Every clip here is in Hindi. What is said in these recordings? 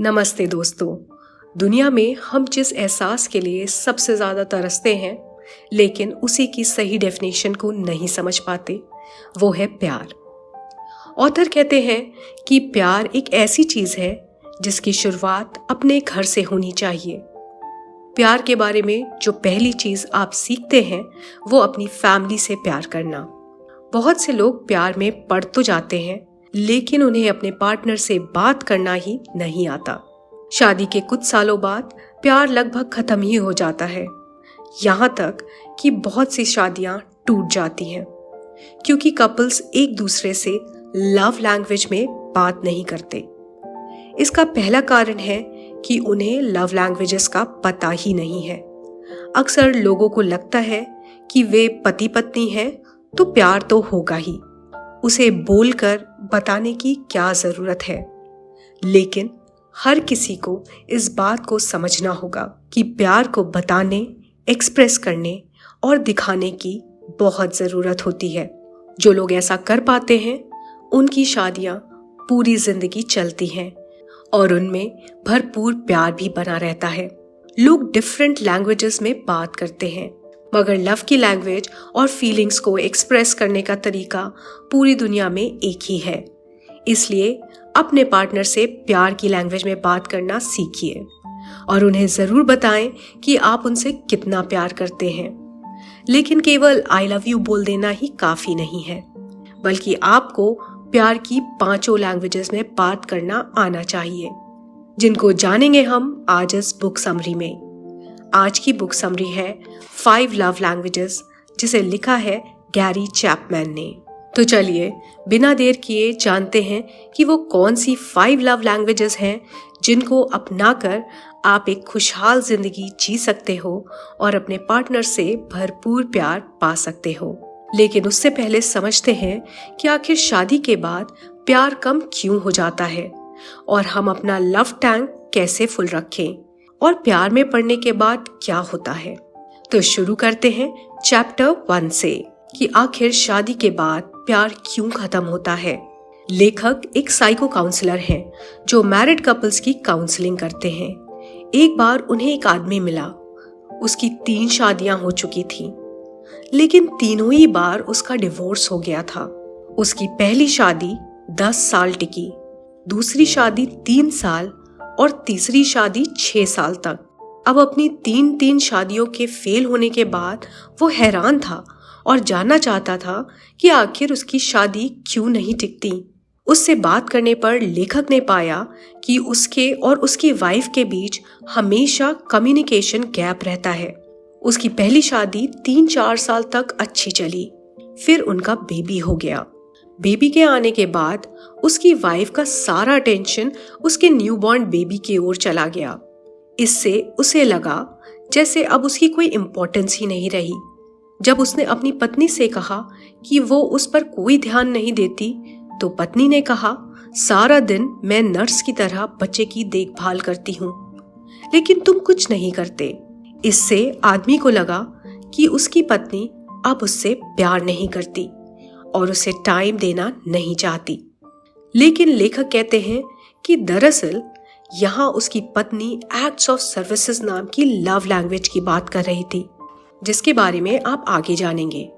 नमस्ते दोस्तों। दुनिया में हम जिस एहसास के लिए सबसे ज़्यादा तरसते हैं लेकिन उसी की सही डेफिनेशन को नहीं समझ पाते, वो है प्यार। ऑथर कहते हैं कि प्यार एक ऐसी चीज़ है जिसकी शुरुआत अपने घर से होनी चाहिए। प्यार के बारे में जो पहली चीज़ आप सीखते हैं वो अपनी फैमिली से प्यार करना। बहुत से लोग प्यार में पड़ तो जाते हैं लेकिन उन्हें अपने पार्टनर से बात करना ही नहीं आता। शादी के कुछ सालों बाद प्यार लगभग खत्म ही हो जाता है, यहाँ तक कि बहुत सी शादियां टूट जाती हैं क्योंकि कपल्स एक दूसरे से लव लैंग्वेज में बात नहीं करते। इसका पहला कारण है कि उन्हें लव लैंग्वेजेस का पता ही नहीं है। अक्सर लोगों को लगता है कि वे पति पत्नी हैं तो प्यार तो होगा ही, उसे बोलकर बताने की क्या जरूरत है। लेकिन हर किसी को इस बात को समझना होगा कि प्यार को बताने, एक्सप्रेस करने और दिखाने की बहुत जरूरत होती है। जो लोग ऐसा कर पाते हैं उनकी शादियां पूरी जिंदगी चलती हैं और उनमें भरपूर प्यार भी बना रहता है। लोग डिफरेंट लैंग्वेजेस में बात करते हैं मगर लव की लैंग्वेज और फीलिंग्स को एक्सप्रेस करने का तरीका पूरी दुनिया में एक ही है। इसलिए अपने पार्टनर से प्यार की लैंग्वेज में बात करना सीखिए और उन्हें जरूर बताएं कि आप उनसे कितना प्यार करते हैं। लेकिन केवल आई लव यू बोल देना ही काफी नहीं है, बल्कि आपको प्यार की 5 लैंग्वेजेस में बात करना आना चाहिए, जिनको जानेंगे हम आज इस बुक समरी में। आज की बुक समरी है 5 लव लैंग्वेजेस, जिसे लिखा है गैरी चैपमैन ने। तो चलिए बिना देर किए जानते हैं कि वो कौन सी 5 लव लैंग्वेजेस हैं जिनको अपनाकर आप एक खुशहाल जिंदगी जी सकते हो और अपने पार्टनर से भरपूर प्यार पा सकते हो। लेकिन उससे पहले समझते हैं कि आखिर शादी के बाद प्यार कम क्यों हो जाता है और हम अपना लव टैंक कैसे फुल रखें और प्यार में पड़ने के बाद क्या होता है। तो शुरू करते हैं चैप्टर 1 से कि आखिर शादी के बाद प्यार क्यों खत्म होता है। लेखक एक साइको काउंसलर हैं जो मैरिड कपल्स की काउंसलिंग करते हैं। एक बार उन्हें एक आदमी मिला। उसकी 3 शादियां हो चुकी थी लेकिन तीनों ही बार उसका डिवोर्स हो गया था। उसकी पहली शादी 10 साल टिकी, दूसरी शादी 3 साल और तीसरी शादी 6 साल तक। अब अपनी 3 शादियों के फेल होने के बाद वो हैरान था और जानना चाहता था कि आखिर उसकी शादी क्यों नहीं टिकती। उससे बात करने पर लेखक ने पाया कि उसके और उसकी वाइफ के बीच हमेशा कम्युनिकेशन गैप रहता है। उसकी पहली शादी 3-4 साल तक अच्छी चली, फिर उनका बेबी हो गया। बेबी के आने के बाद उसकी वाइफ का सारा अटेंशन उसके न्यूबॉर्न बेबी की ओर चला गया। इससे उसे लगा जैसे अब उसकी कोई इम्पोर्टेंस ही नहीं रही। जब उसने अपनी पत्नी से कहा कि वो उस पर कोई ध्यान नहीं देती तो पत्नी ने कहा, सारा दिन मैं नर्स की तरह बच्चे की देखभाल करती हूँ लेकिन तुम कुछ नहीं करते। इससे आदमी को लगा कि उसकी पत्नी अब उससे प्यार नहीं करती और उसे टाइम देना नहीं चाहती। लेकिन लेखक कहते हैं कि दरअसल यहाँ उसकी पत्नी एक्ट्स ऑफ सर्विसेज नाम की लव लैंग्वेज की बात कर रही थी, जिसके बारे में आप आगे जानेंगे।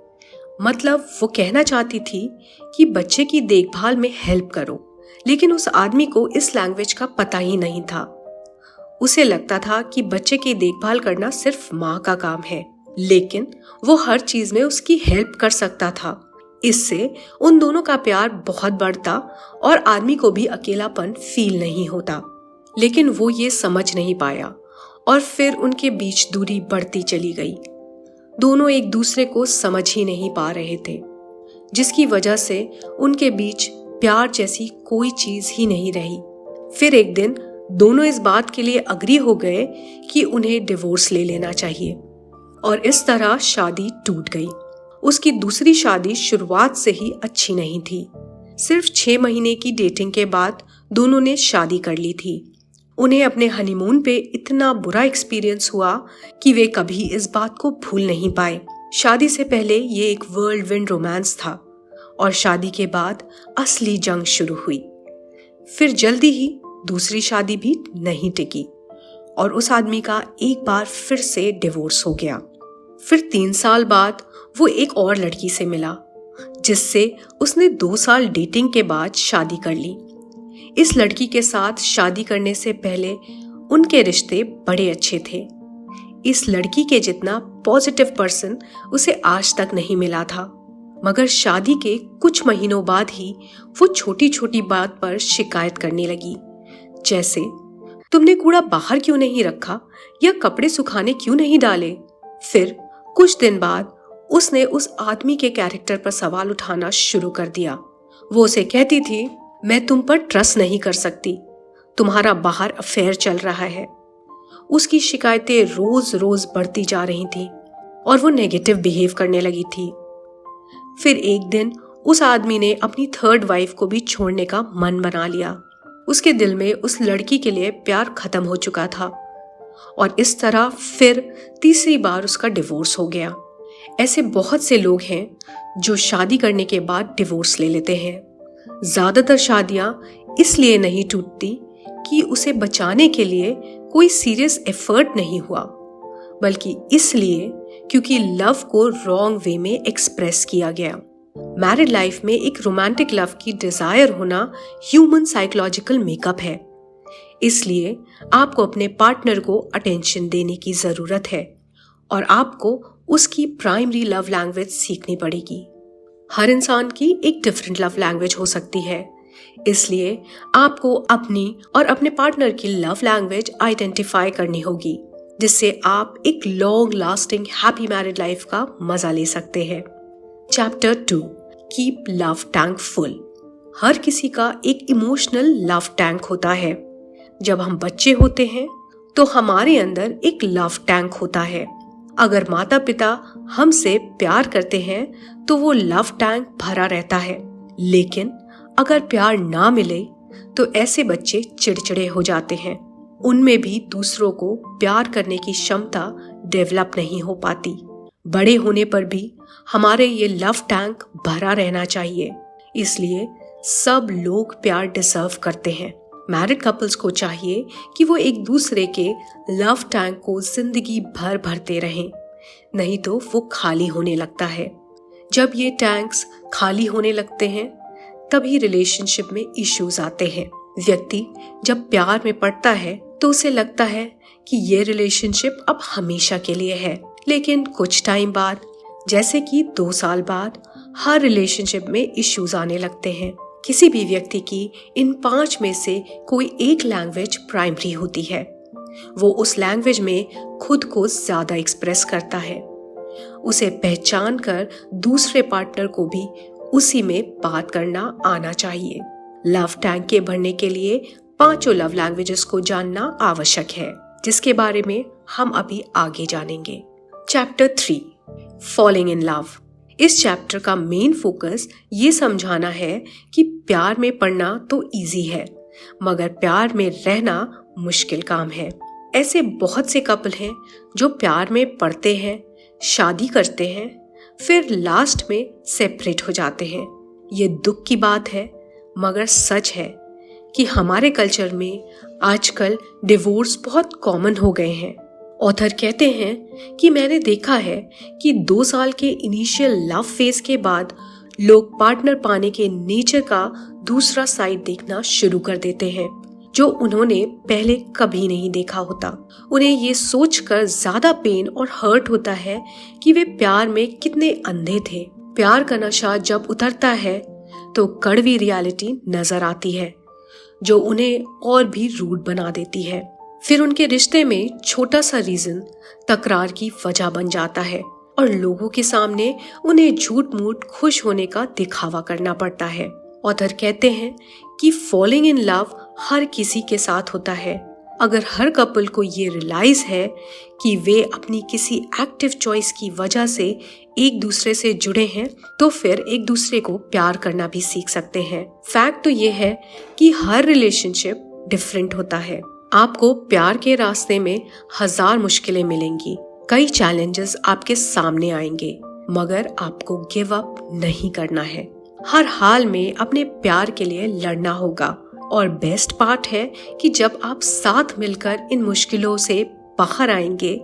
मतलब वो कहना चाहती थी कि बच्चे की देखभाल में हेल्प करो, लेकिन उस आदमी को इस लैंग्वेज का पता ही नहीं था। उसे लगता था कि बच्चे की देखभाल करना सिर्फ माँ का काम है, लेकिन वो हर चीज में उसकी हेल्प कर सकता था। इससे उन दोनों का प्यार बहुत बढ़ता और आदमी को भी अकेलापन फील नहीं होता। लेकिन वो ये समझ नहीं पाया और फिर उनके बीच दूरी बढ़ती चली गई। दोनों एक दूसरे को समझ ही नहीं पा रहे थे, जिसकी वजह से उनके बीच प्यार जैसी कोई चीज ही नहीं रही। फिर एक दिन दोनों इस बात के लिए अग्री हो गए कि उन्हें डिवोर्स ले लेना चाहिए और इस तरह शादी टूट गई। उसकी दूसरी शादी शुरुआत से ही अच्छी नहीं थी। सिर्फ 6 महीने की डेटिंग के बाद दोनों ने शादी कर ली थी। उन्हें अपने हनीमून पे इतना बुरा एक्सपीरियंस हुआ कि वे कभी इस बात को भूल नहीं पाए। शादी से पहले ये एक वर्ल्ड विंड रोमांस था और शादी के बाद असली जंग शुरू हुई। फिर जल्दी ही दूसरी शादी भी नहीं टिकी और उस आदमी का एक बार फिर से डिवोर्स हो गया। फिर 3 साल बाद वो एक और लड़की से मिला जिससे उसने 2 साल डेटिंग के बाद शादी कर ली। इस लड़की के साथ शादी करने से पहले उनके रिश्ते बड़े अच्छे थे। इस लड़की के जितना पॉजिटिव पर्सन उसे आज तक नहीं मिला था, मगर शादी के कुछ महीनों बाद ही वो छोटी छोटी बात पर शिकायत करने लगी, जैसे तुमने कूड़ा बाहर क्यों नहीं रखा या कपड़े सुखाने क्यों नहीं डाले। फिर कुछ दिन बाद उसने उस आदमी के कैरेक्टर पर सवाल उठाना शुरू कर दिया। वो उसे कहती थी, मैं तुम पर ट्रस्ट नहीं कर सकती, तुम्हारा बाहर अफेयर चल रहा है। उसकी शिकायतें रोज रोज बढ़ती जा रही थी और वो नेगेटिव बिहेव करने लगी थी। फिर एक दिन उस आदमी ने अपनी 3rd वाइफ को भी छोड़ने का मन बना लिया। उसके दिल में उस लड़की के लिए प्यार खत्म हो चुका था और इस तरह फिर तीसरी बार उसका डिवोर्स हो गया। ऐसे बहुत से लोग हैं जो शादी करने के बाद डिवोर्स ले लेते हैं। ज्यादातर शादियां इसलिए नहीं टूटती कि उसे बचाने के लिए कोई सीरियस एफर्ट नहीं हुआ, बल्कि इसलिए क्योंकि लव को रॉन्ग वे में एक्सप्रेस किया गया। मैरिड लाइफ में एक रोमांटिक लव की डिजायर होना ह्यूमन साइकोलॉजिकल मेकअप है। इसलिए आपको अपने पार्टनर को अटेंशन देने की जरूरत है और आपको उसकी प्राइमरी लव लैंग्वेज सीखनी पड़ेगी। हर इंसान की एक डिफरेंट लव लैंग्वेज हो सकती है, इसलिए आपको अपनी और अपने पार्टनर की लव लैंग्वेज आइडेंटिफाई करनी होगी, जिससे आप एक long lasting happy married life का मजा ले सकते हैं। Chapter 2, keep love tank full. हर किसी का एक इमोशनल लव टैंक होता है। जब हम बच्चे होते हैं तो हमारे अंदर एक लव टैंक होता है। अगर माता पिता हमसे प्यार करते हैं तो वो लव टैंक भरा रहता है, लेकिन अगर प्यार ना मिले तो ऐसे बच्चे चिड़चिड़े हो जाते हैं। उनमें भी दूसरों को प्यार करने की क्षमता डेवलप नहीं हो पाती। बड़े होने पर भी हमारे ये लव टैंक भरा रहना चाहिए। इसलिए सब लोग प्यार डिजर्व करते हैं। मैरिड कपल्स को चाहिए कि वो एक दूसरे के लव टैंक को जिंदगी भर भरते रहें, नहीं तो वो खाली होने लगता है। जब ये टैंक्स खाली होने लगते हैं तभी रिलेशनशिप में इश्यूज आते हैं। व्यक्ति जब प्यार में पड़ता है तो उसे लगता है कि ये रिलेशनशिप अब हमेशा के लिए है, लेकिन कुछ टाइम बाद, जैसे कि 2 साल बाद, हर रिलेशनशिप में इश्यूज आने लगते हैं। किसी भी व्यक्ति की इन 5 में से कोई एक लैंग्वेज प्राइमरी होती है। वो उस लैंग्वेज में खुद को ज्यादा एक्सप्रेस करता है। उसे पहचान कर दूसरे पार्टनर को भी उसी में बात करना आना चाहिए। लव टैंक के भरने के लिए 5 लव लैंग्वेजेस को जानना आवश्यक है, जिसके बारे में हम अभी आगे जानेंगे। Chapter 3, falling in love. इस चैप्टर का मेन फोकस ये समझाना है कि प्यार में पड़ना तो इजी है, मगर प्यार में रहना मुश्किल काम है। ऐसे बहुत से कपल हैं जो प्यार में पड़ते हैं, शादी करते हैं, फिर लास्ट में सेपरेट हो जाते हैं। ये दुख की बात है, मगर सच है कि हमारे कल्चर में आजकल डिवोर्स बहुत कॉमन हो गए हैं। ऑथर कहते हैं कि मैंने देखा है कि 2 साल के इनिशियल लव फेज के बाद लोग पार्टनर पाने के नेचर का दूसरा साइड देखना शुरू कर देते हैं, जो उन्होंने पहले कभी नहीं देखा होता। उन्हें ये सोचकर ज्यादा पेन और हर्ट होता है कि वे प्यार में कितने अंधे थे। प्यार का नशा जब उतरता है तो कड़वी रियलिटी नजर आती है, जो उन्हें और भी रूड बना देती है। फिर उनके रिश्ते में छोटा सा रीजन तकरार की वजह बन जाता है और लोगों के सामने उन्हें झूठ मूठ खुश होने का दिखावा करना पड़ता है। ऑथर कहते हैं कि फॉलिंग इन लव हर किसी के साथ होता है। अगर हर कपल को ये रियलाइज है कि वे अपनी किसी एक्टिव चॉइस की वजह से एक दूसरे से जुड़े हैं, तो फिर एक दूसरे को प्यार करना भी सीख सकते हैं। फैक्ट तो ये है कि हर रिलेशनशिप डिफरेंट होता है। आपको प्यार के रास्ते में 1000 मुश्किलें मिलेंगी, कई चैलेंजेस आपके सामने आएंगे, मगर आपको गिव अप नहीं करना है। हर हाल में अपने प्यार के लिए लड़ना होगा। और बेस्ट पार्ट है कि जब आप साथ मिलकर इन मुश्किलों से बाहर आएंगे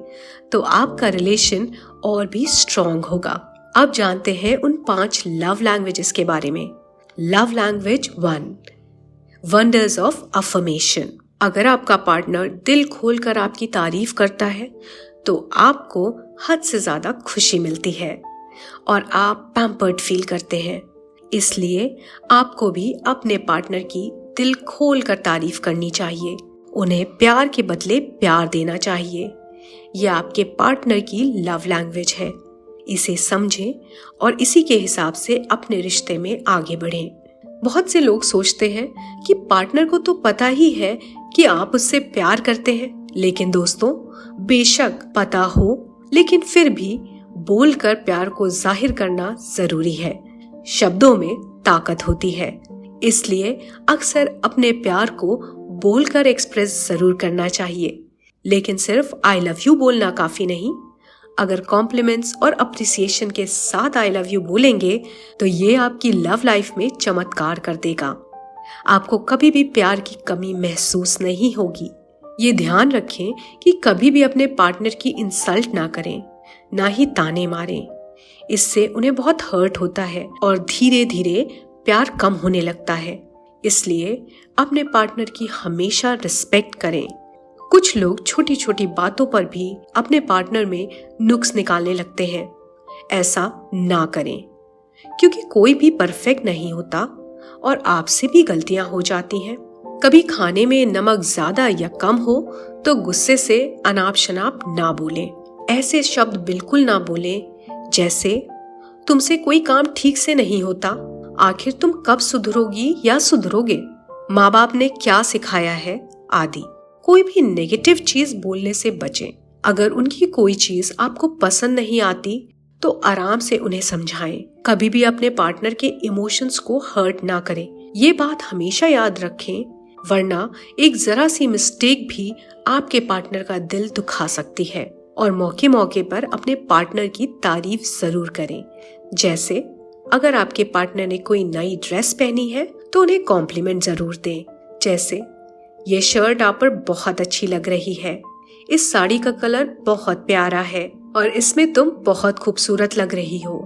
तो आपका रिलेशन और भी स्ट्रॉन्ग होगा। अब जानते हैं उन 5 लव लैंग्वेजेस के बारे में। Love language 1, wonders of affirmation. अगर आपका पार्टनर दिल खोलकर आपकी तारीफ करता है तो आपको हद से ज्यादा खुशी मिलती है और आप पैम्पर्ड फील करते हैं। इसलिए आपको भी अपने पार्टनर की दिल खोलकर तारीफ करनी चाहिए। उन्हें प्यार के बदले प्यार देना चाहिए। यह आपके पार्टनर की लव लैंग्वेज है। इसे समझें और इसी के हिसाब से अपने रिश्ते में आगे बढ़ें। बहुत से लोग सोचते हैं कि पार्टनर को तो पता ही है कि आप उससे प्यार करते हैं, लेकिन दोस्तों, बेशक पता हो, लेकिन फिर भी बोलकर प्यार को जाहिर करना जरूरी है। शब्दों में ताकत होती है, इसलिए अक्सर अपने प्यार को बोलकर एक्सप्रेस जरूर करना चाहिए। लेकिन सिर्फ आई लव यू बोलना काफी नहीं। अगर कॉम्प्लीमेंट्स और अप्रिसिएशन के साथ आई लव यू बोलेंगे तो ये आपकी लव लाइफ में चमत्कार कर देगा। आपको कभी भी प्यार की कमी महसूस नहीं होगी। ये ध्यान रखें कि कभी भी अपने पार्टनर की इंसल्ट ना करें, ना ही ताने मारें। इससे उन्हें बहुत हर्ट होता है और धीरे धीरे प्यार कम होने लगता है। इसलिए अपने पार्टनर की हमेशा रिस्पेक्ट करें। कुछ लोग छोटी छोटी बातों पर भी अपने पार्टनर में नुक्स निकालने लगते हैं। ऐसा ना करें, क्योंकि कोई भी परफेक्ट नहीं होता और आपसे भी गलतियां हो जाती हैं। कभी खाने में नमक ज्यादा या कम हो तो गुस्से से अनाप शनाप ना बोलें। ऐसे शब्द बिल्कुल ना बोलें जैसे तुमसे कोई काम ठीक से नहीं होता, आखिर तुम कब सुधरोगी या सुधरोगे, माँ बाप ने क्या सिखाया है आदि। कोई भी नेगेटिव चीज बोलने से बचें। अगर उनकी कोई चीज आपको पसंद नहीं आती तो आराम से उन्हें समझाएं। कभी भी अपने पार्टनर के इमोशंस को हर्ट ना करें। ये बात हमेशा याद रखें, वरना एक जरा सी मिस्टेक भी आपके पार्टनर का दिल दुखा सकती है। और मौके मौके पर अपने पार्टनर की तारीफ जरूर करें। जैसे अगर आपके पार्टनर ने कोई नई ड्रेस पहनी है तो उन्हें कॉम्प्लीमेंट जरूर दें। जैसे, ये शर्ट आप पर बहुत अच्छी लग रही है, इस साड़ी का कलर बहुत प्यारा है और इसमें तुम बहुत खूबसूरत लग रही हो।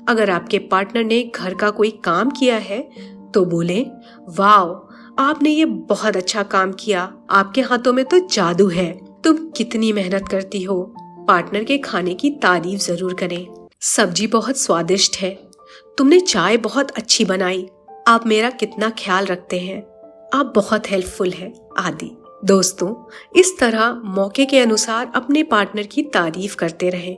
अगर आपके पार्टनर ने घर का कोई काम किया है तो बोले, वाओ, आपने ये बहुत अच्छा काम किया, आपके हाथों में तो जादू है, तुम कितनी मेहनत करती हो। पार्टनर के खाने की तारीफ जरूर करें। सब्जी बहुत स्वादिष्ट है, तुमने चाय बहुत अच्छी बनाई, आप मेरा कितना ख्याल रखते हैं, आप बहुत हेल्पफुल है आदि। दोस्तों, इस तरह मौके के अनुसार अपने पार्टनर की तारीफ करते रहें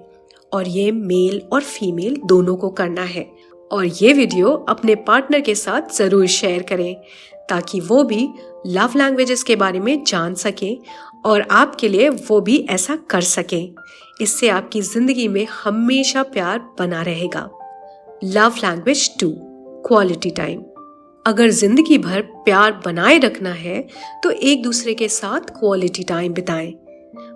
और ये मेल और फीमेल दोनों को करना है। और ये वीडियो अपने पार्टनर के साथ जरूर शेयर करें ताकि वो भी लव लैंग्वेजेस के बारे में जान सके और आपके लिए वो भी ऐसा कर सके। इससे आपकी जिंदगी में हमेशा प्यार बना रहेगा। Love language 2, quality time. अगर जिंदगी भर प्यार बनाए रखना है तो एक दूसरे के साथ क्वालिटी टाइम बिताएं।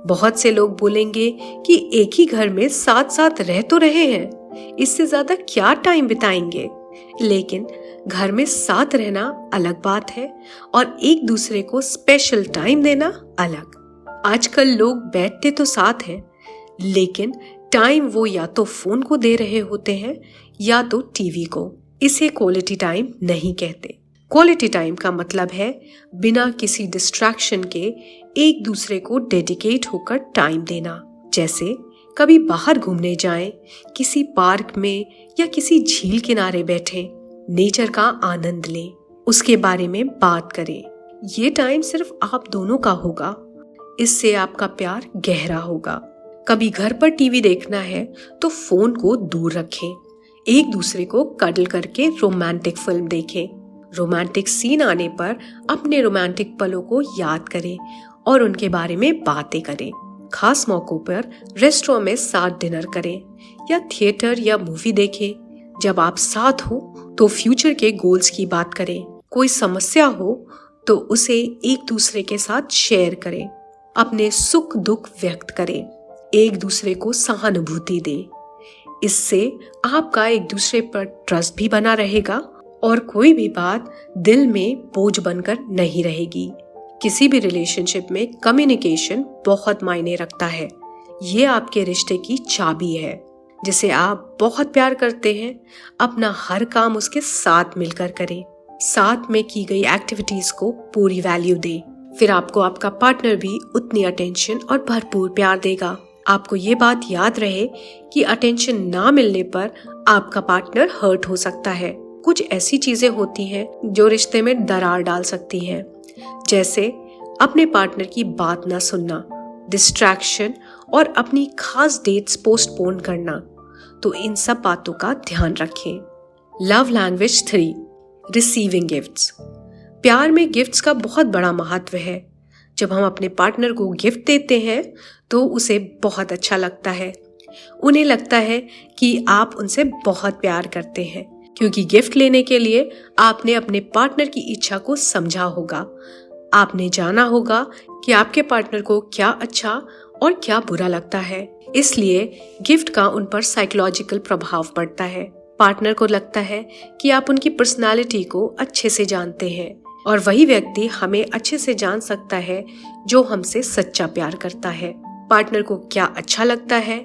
बहुत से लोग बोलेंगे कि एक ही घर में साथ साथ रह तो रहे हैं, इससे ज्यादा क्या टाइम बिताएंगे। लेकिन घर में साथ रहना अलग बात है और एक दूसरे को स्पेशल टाइम देना अलग। आजकल लोग बैठते तो साथ हैं, लेकिन टाइम वो या तो फोन को दे रहे होते हैं या तो टीवी को। इसे क्वालिटी टाइम नहीं कहते। क्वालिटी टाइम का मतलब है बिना किसी डिस्ट्रैक्शन के एक दूसरे को डेडिकेट होकर टाइम देना। जैसे कभी बाहर घूमने जाएं, किसी पार्क में या किसी झील किनारे बैठें, नेचर का आनंद लें, उसके बारे में बात करें। ये टाइम सिर्फ आप दोनों का होगा, इससे आपका प्यार गहरा होगा। कभी घर पर टीवी देखना है तो फोन को दूर रखें, एक दूसरे को कडल करके रोमांटिक फिल्म देखें। रोमांटिक सीन आने पर अपने रोमांटिक पलों को याद करें और उनके बारे में बातें करें। खास मौकों पर रेस्टोरेंट में साथ डिनर करें या थिएटर या मूवी देखें। जब आप साथ हो तो फ्यूचर के गोल्स की बात करें। कोई समस्या हो तो उसे एक दूसरे के साथ शेयर करें। अपने सुख दुख व्यक्त करें, एक दूसरे को सहानुभूति दें। इससे आपका एक दूसरे पर ट्रस्ट भी बना रहेगा और कोई भी बात दिल में बोझ बनकर नहीं रहेगी। किसी भी रिलेशनशिप में कम्युनिकेशन बहुत मायने रखता है। ये आपके रिश्ते की चाबी है। जिसे आप बहुत प्यार करते हैं, अपना हर काम उसके साथ मिलकर करें। साथ में की गई एक्टिविटीज को पूरी वैल्यू दें। फिर आपको आपका पार्टनर भी उतनी अटेंशन और भरपूर प्यार देगा। आपको ये बात याद रहे कि अटेंशन ना मिलने पर आपका पार्टनर हर्ट हो सकता है। कुछ ऐसी चीजें होती हैं जो रिश्ते में दरार डाल सकती हैं, जैसे अपने पार्टनर की बात ना सुनना, डिस्ट्रैक्शन और अपनी खास डेट्स पोस्टपोन करना। तो इन सब बातों का ध्यान रखें। Love language 3, receiving gifts. प्यार में गिफ्ट्स का बहुत बड़ा महत्व है। जब हम अपने पार्टनर को गिफ्ट देते हैं तो उसे बहुत अच्छा लगता है। उन्हें लगता है कि आप उनसे बहुत प्यार करते हैं, क्योंकि गिफ्ट लेने के लिए आपने अपने पार्टनर की इच्छा को समझा होगा। आपने जाना होगा कि आपके पार्टनर को क्या अच्छा और क्या बुरा लगता है। इसलिए गिफ्ट का उन पर साइकोलॉजिकल प्रभाव पड़ता है। पार्टनर को लगता है कि आप उनकी पर्सनालिटी को अच्छे से जानते हैं, और वही व्यक्ति हमें अच्छे से जान सकता है जो हमसे सच्चा प्यार करता है। पार्टनर को क्या अच्छा लगता है,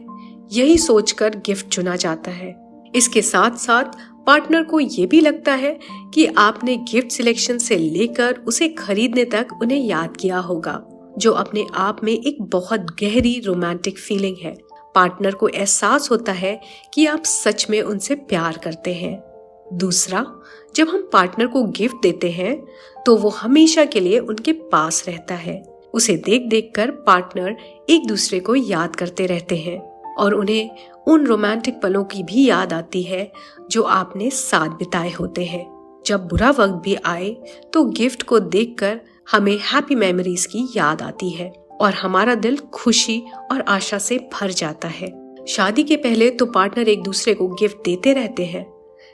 यही सोचकर गिफ्ट चुना जाता है। इसके साथ साथ पार्टनर को ये भी लगता है कि आपने गिफ्ट सिलेक्शन से लेकर उसे खरीदने तक उन्हें याद किया होगा, जो अपने आप में एक बहुत गहरी रोमांटिक फीलिंग है। पार्टनर को एहसास होता है कि आप सच में उनसे प्यार करते हैं। दूसरा, जब हम पार्टनर को गिफ्ट देते हैं तो वो हमेशा के लिए उनके पास रहता है। उसे देख देख कर पार्टनर एक दूसरे को याद करते रहते हैं, और उन्हें उन रोमांटिक पलों की भी याद आती है जो आपने साथ बिताए होते हैं। जब बुरा वक्त भी आए तो गिफ्ट को देखकर हमें हैप्पी मेमोरीज की याद आती है, और हमारा दिल खुशी और आशा से भर जाता है। शादी के पहले तो पार्टनर एक दूसरे को गिफ्ट देते रहते हैं,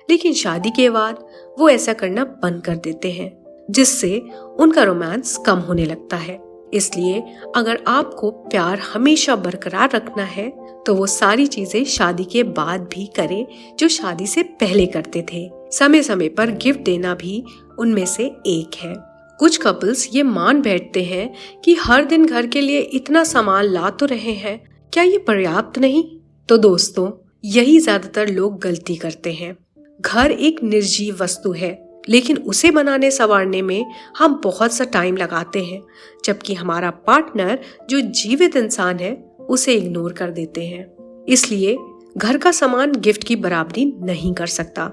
लेकिन शादी के बाद वो ऐसा करना बंद कर देते हैं, जिससे उनका रोमांस कम होने लगता है। इसलिए अगर आपको प्यार हमेशा बरकरार रखना है तो वो सारी चीजें शादी के बाद भी करें जो शादी से पहले करते थे। समय समय पर गिफ्ट देना भी उनमें से एक है। कुछ कपल्स ये मान बैठते हैं कि हर दिन घर के लिए इतना सामान ला तो रहे हैं, क्या ये पर्याप्त नहीं? तो दोस्तों, यही ज्यादातर लोग गलती करते हैं। घर एक निर्जीव वस्तु है, लेकिन उसे बनाने संवारने में हम बहुत सा टाइम लगाते हैं, जबकि हमारा पार्टनर जो जीवित इंसान है उसे इग्नोर कर देते हैं। इसलिए घर का सामान गिफ्ट की बराबरी नहीं कर सकता,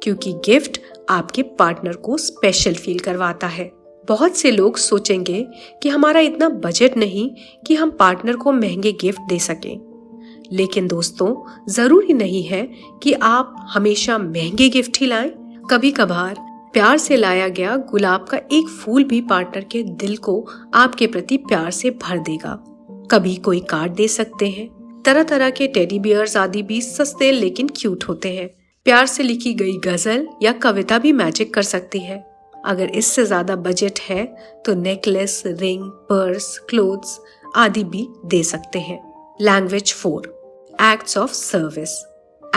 क्योंकि गिफ्ट आपके पार्टनर को स्पेशल फील करवाता है। बहुत से लोग सोचेंगे कि हमारा इतना बजट नहीं कि हम पार्टनर को महंगे गिफ्ट दे सकें। लेकिन दोस्तों, जरूरी नहीं है कि आप हमेशा महंगे गिफ्ट ही लाएं। कभी कभार प्यार से लाया गया गुलाब का एक फूल भी पार्टनर के दिल को आपके प्रति प्यार से भर देगा। कभी कोई कार्ड दे सकते हैं। तरह तरह के टेडी बियर्स आदि भी सस्ते लेकिन क्यूट होते हैं। प्यार से लिखी गई गजल या कविता भी मैजिक कर सकती है। अगर इससे ज्यादा बजट है तो नेकलेस, रिंग, पर्स, क्लोथ्स आदि भी दे सकते हैं। Language 4, acts of service.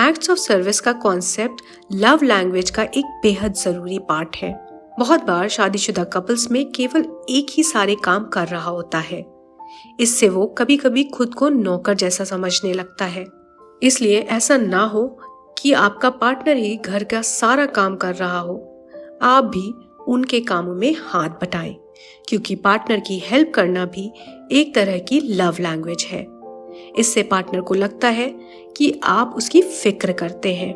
Acts of service का कॉन्सेप्ट लव लैंग्वेज का एक बेहद जरूरी पार्ट है। बहुत बार शादीशुदा कपल्स में केवल एक ही सारे काम कर रहा होता है। इससे वो कभी कभी खुद को नौकर जैसा समझने लगता है। इसलिए ऐसा ना हो कि आपका पार्टनर ही घर का सारा काम कर रहा हो। आप भी उनके कामों में हाथ बटाएं, क्योंकि पार्टनर की हेल्प करना भी एक तरह की लव लैंग्वेज है। इससे पार्टनर को लगता है कि आप उसकी फिक्र करते हैं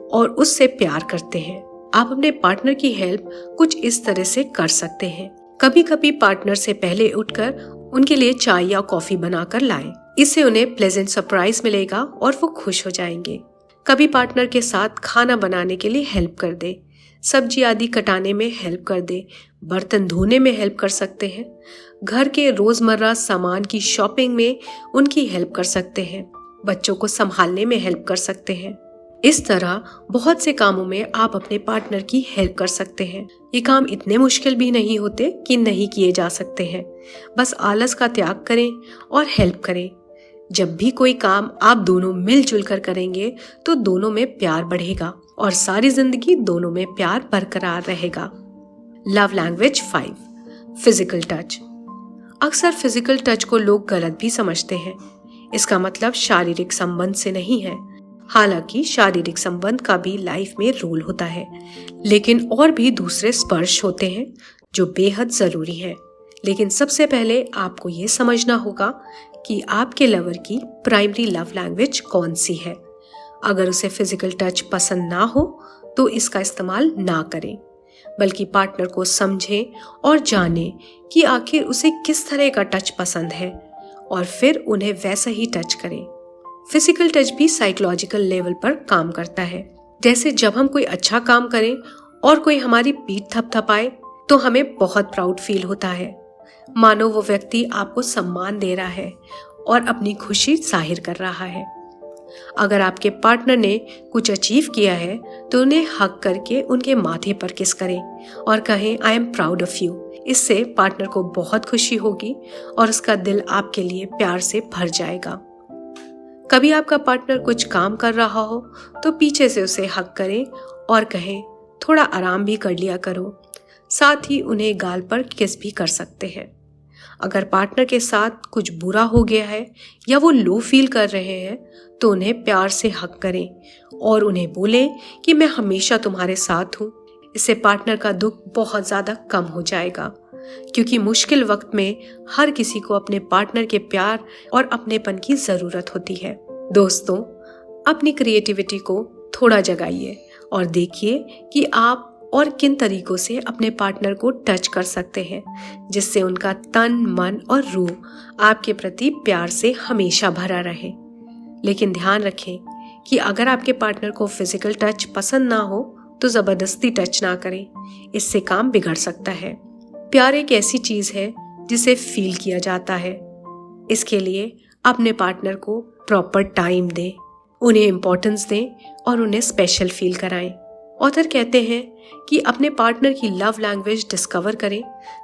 और उससे प्यार करते हैं। आप अपने पार्टनर की हेल्प कुछ इस तरह से कर सकते हैं। कभी कभी पार्टनर से पहले उठकर उनके लिए चाय या कॉफी बनाकर लाएं। इससे उन्हें प्लेजेंट सरप्राइज मिलेगा और वो खुश हो जाएंगे। कभी पार्टनर के साथ खाना बनाने के लिए हेल्प कर दे, सब्जी आदि कटाने में हेल्प कर दे, बर्तन धोने में हेल्प कर सकते हैं, घर के रोजमर्रा सामान की शॉपिंग में उनकी हेल्प कर सकते हैं, बच्चों को संभालने में हेल्प कर सकते हैं। इस तरह बहुत से कामों में आप अपने पार्टनर की हेल्प कर सकते हैं। ये काम इतने मुश्किल भी नहीं होते कि नहीं किए जा सकते हैं। बस आलस का त्याग करें और हेल्प करें। जब भी कोई काम आप दोनों मिलजुल कर करेंगे तो दोनों में प्यार बढ़ेगा और सारी जिंदगी दोनों में प्यार बरकरार रहेगा। Love language 5, physical touch. अक्सर फिजिकल टच को लोग गलत भी समझते हैं। इसका मतलब शारीरिक संबंध से नहीं है। हालांकि शारीरिक संबंध का भी लाइफ में रोल होता है, लेकिन और भी दूसरे स्पर्श होते हैं जो बेहद जरूरी है। लेकिन सबसे पहले आपको ये समझना होगा कि आपके लवर की प्राइमरी लव लैंग्वेज कौन सी है। अगर उसे फिजिकल टच पसंद ना हो तो इसका इस्तेमाल ना करें, बल्कि पार्टनर को समझें और जानें कि आखिर उसे किस तरह का टच पसंद है और फिर उन्हें वैसा ही टच करें। फिजिकल टच भी साइकोलॉजिकल लेवल पर काम करता है। जैसे जब हम कोई अच्छा काम करें और कोई हमारी पीठ थपथपाए तो हमें बहुत प्राउड फील होता है, मानो वो व्यक्ति आपको सम्मान दे रहा है और अपनी खुशी जाहिर कर रहा है। अगर आपके पार्टनर ने कुछ अचीव किया है तो उन्हें हग करके उनके माथे पर किस करें और कहें I am proud of you. इससे पार्टनर को बहुत खुशी होगी और उसका दिल आपके लिए प्यार से भर जाएगा। कभी आपका पार्टनर कुछ काम कर रहा हो तो पीछे से उसे हग करें और कहें थोड़ा आराम भी कर लिया करो। साथ ही उन्हें गाल पर किस भी कर सकते हैं। अगर पार्टनर के साथ कुछ बुरा हो गया है या वो लो फील कर रहे हैं तो उन्हें प्यार से हग करें और उन्हें बोलें कि मैं हमेशा तुम्हारे साथ हूँ। इससे पार्टनर का दुख बहुत ज़्यादा कम हो जाएगा, क्योंकि मुश्किल वक्त में हर किसी को अपने पार्टनर के प्यार और अपनेपन की ज़रूरत होती है। दोस्तों, अपनी क्रिएटिविटी को थोड़ा जगाइए और देखिए कि आप और किन तरीकों से अपने पार्टनर को टच कर सकते हैं, जिससे उनका तन, मन और रूह आपके प्रति प्यार से हमेशा भरा रहे। लेकिन ध्यान रखें कि अगर आपके पार्टनर को फिजिकल टच पसंद ना हो तो ज़बरदस्ती टच ना करें, इससे काम बिगड़ सकता है। प्यार एक ऐसी चीज़ है जिसे फील किया जाता है। इसके लिए अपने पार्टनर को प्रॉपर टाइम दें, उन्हें इम्पोर्टेंस दें और उन्हें स्पेशल फील कराएं। ऑथर कहते हैं कि अपने पार्टनर की लव लैंग्वेज डिस्कवर करें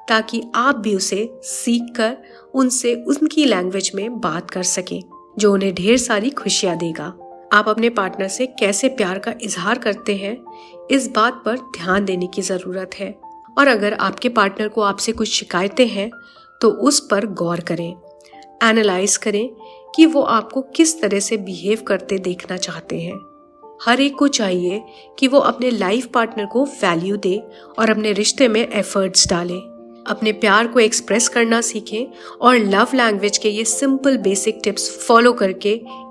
ताकि आप भी उसे सीख कर उनसे उनकी लैंग्वेज में बात कर सकें, जो उन्हें ढेर सारी खुशियां देगा। आप अपने पार्टनर से कैसे प्यार का इजहार करते हैं, इस बात पर ध्यान देने की ज़रूरत है। और अगर आपके पार्टनर को आपसे कुछ शिकायतें हैं तो उस पर गौर करें, एनालाइज करें कि वो आपको किस तरह से बिहेव करते देखना चाहते हैं। हर एक को चाहिए कि वो अपने लाइफ पार्टनर को वैल्यू दे और अपने रिश्ते में एफर्ट्स डालें। अपने प्यार को एक्सप्रेस करना सीखें और लव लैंग्वेज के ये सिंपल बेसिक टिप्स फॉलो करके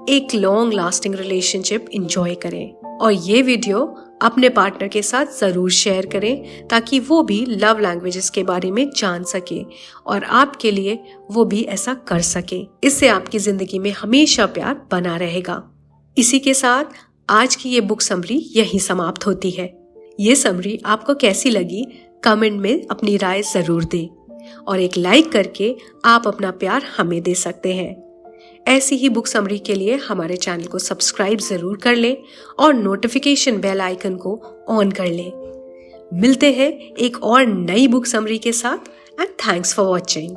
एक लॉन्ग लास्टिंग रिलेशनशिप एंजॉय करें। और ये वीडियो अपने पार्टनर के साथ ज़रूर शेयर करें ताकि वो भी लव लैंग्वेजेस के बारे में जान सके और आपके लिए वो भी ऐसा कर सके। इससे आपकी ज़िंदगी में हमेशा प्यार बना रहेगा। इसी के साथ आज की ये बुक समरी यहीं समाप्त होती है। ये समरी आपको कैसी लगी कमेंट में अपनी राय ज़रूर दें और एक लाइक करके आप अपना प्यार हमें दे सकते हैं। ऐसी ही बुक समरी के लिए हमारे चैनल को सब्सक्राइब ज़रूर कर लें और नोटिफिकेशन बेल आइकन को ऑन कर लें। मिलते हैं एक और नई बुक समरी के साथ एंड थैंक्स फॉर वॉचिंग।